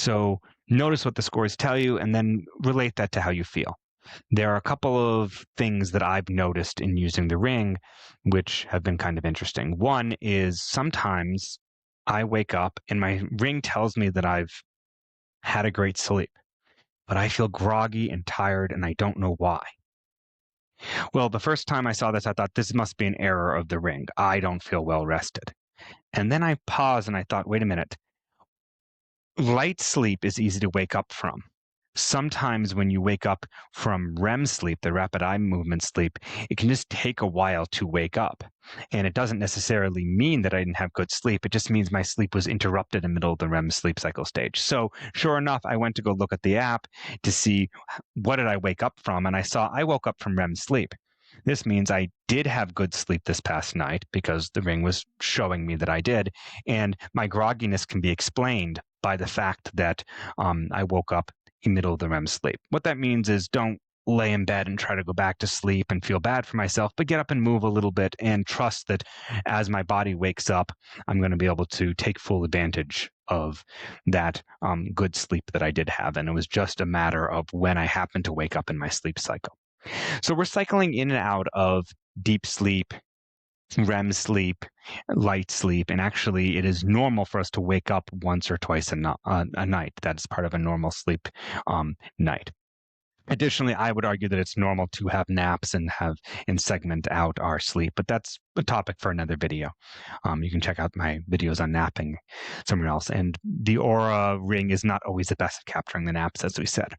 So notice what the scores tell you and then relate that to how you feel. There are a couple of things that I've noticed in using the ring, which have been kind of interesting. One is sometimes I wake up and my ring tells me that I've had a great sleep, but I feel groggy and tired and I don't know why. Well, the first time I saw this, I thought this must be an error of the ring. I don't feel well rested. And then I paused and I thought, wait a minute. Light sleep is easy to wake up from. Sometimes when you wake up from REM sleep, the rapid eye movement sleep, it can just take a while to wake up. And it doesn't necessarily mean that I didn't have good sleep. It just means my sleep was interrupted in the middle of the REM sleep cycle stage. So sure enough, I went to go look at the app to see what did I wake up from. And I saw I woke up from REM sleep. This means I did have good sleep this past night because the ring was showing me that I did. And my grogginess can be explained by the fact that I woke up in the middle of the REM sleep. What that means is don't lay in bed and try to go back to sleep and feel bad for myself, but get up and move a little bit and trust that as my body wakes up, I'm going to be able to take full advantage of that good sleep that I did have. And it was just a matter of when I happened to wake up in my sleep cycle. So we're cycling in and out of deep sleep, REM sleep, light sleep, and actually it is normal for us to wake up once or twice a night. That's part of a normal sleep night. Additionally, I would argue that it's normal to have naps and segment out our sleep, but that's a topic for another video. You can check out my videos on napping somewhere else. And the Oura ring is not always the best at capturing the naps, as we said.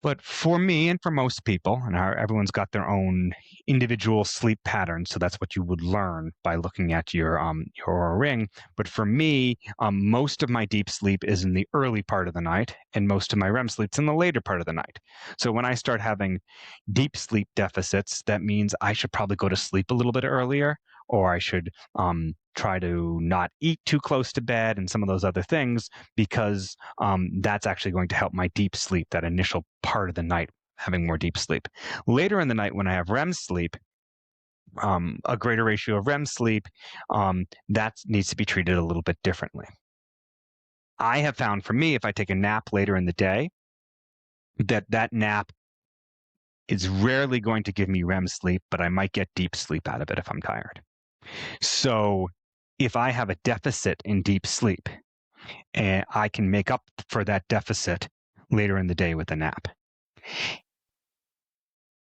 But for me and for most people, and everyone's got their own individual sleep patterns, so that's what you would learn by looking at your Oura ring. But for me, most of my deep sleep is in the early part of the night, and most of my REM sleep's in the later part of the night. So when I start having deep sleep deficits, that means I should probably go to sleep a little bit earlier, or I should try to not eat too close to bed and some of those other things, because that's actually going to help my deep sleep, that initial part of the night, having more deep sleep. Later in the night when I have REM sleep, a greater ratio of REM sleep, that needs to be treated a little bit differently. I have found for me, if I take a nap later in the day, that nap is rarely going to give me REM sleep, but I might get deep sleep out of it if I'm tired. So if I have a deficit in deep sleep, and I can make up for that deficit later in the day with a nap.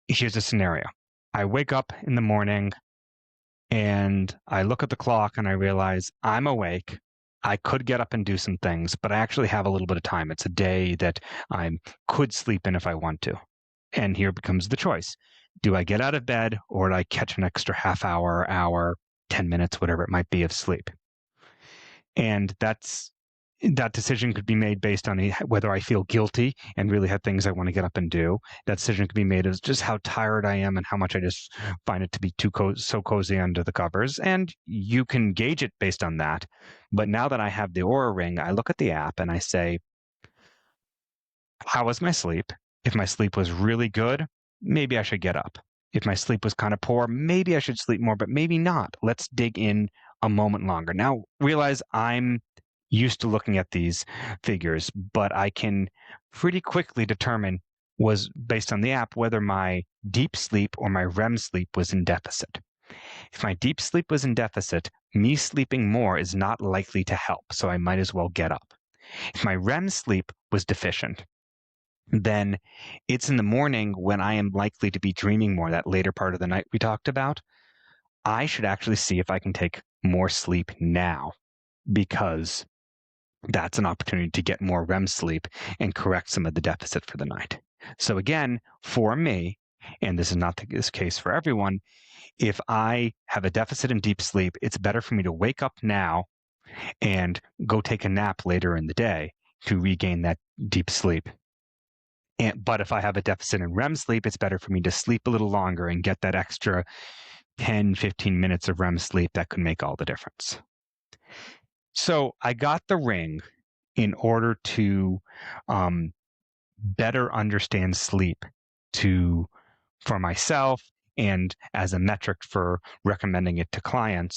Here's a scenario. I wake up in the morning and I look at the clock and I realize I'm awake. I could get up and do some things, but I actually have a little bit of time. It's a day that I could sleep in if I want to. And here becomes the choice. Do I get out of bed, or do I catch an extra half hour, 10 minutes, whatever it might be, of sleep? And that decision could be made based on whether I feel guilty and really have things I want to get up and do. That decision could be made as just how tired I am and how much I just find it to be so cozy under the covers. And you can gauge it based on that. But now that I have the Oura ring, I look at the app and I say, how was my sleep? If my sleep was really good, maybe I should get up. If my sleep was kind of poor, maybe I should sleep more, but maybe not. Let's dig in a moment longer. Now, realize I'm used to looking at these figures, but I can pretty quickly determine, was based on the app, whether my deep sleep or my REM sleep was in deficit. If my deep sleep was in deficit, me sleeping more is not likely to help, so I might as well get up. If my REM sleep was deficient, then it's in the morning when I am likely to be dreaming more, that later part of the night we talked about. I should actually see if I can take more sleep now, because that's an opportunity to get more REM sleep and correct some of the deficit for the night. So again, for me, and this is not the case for everyone, if I have a deficit in deep sleep, it's better for me to wake up now and go take a nap later in the day to regain that deep sleep. But if I have a deficit in REM sleep, it's better for me to sleep a little longer and get that extra 10, 15 minutes of REM sleep. That could make all the difference. So I got the ring in order to better understand sleep for myself, and as a metric for recommending it to clients,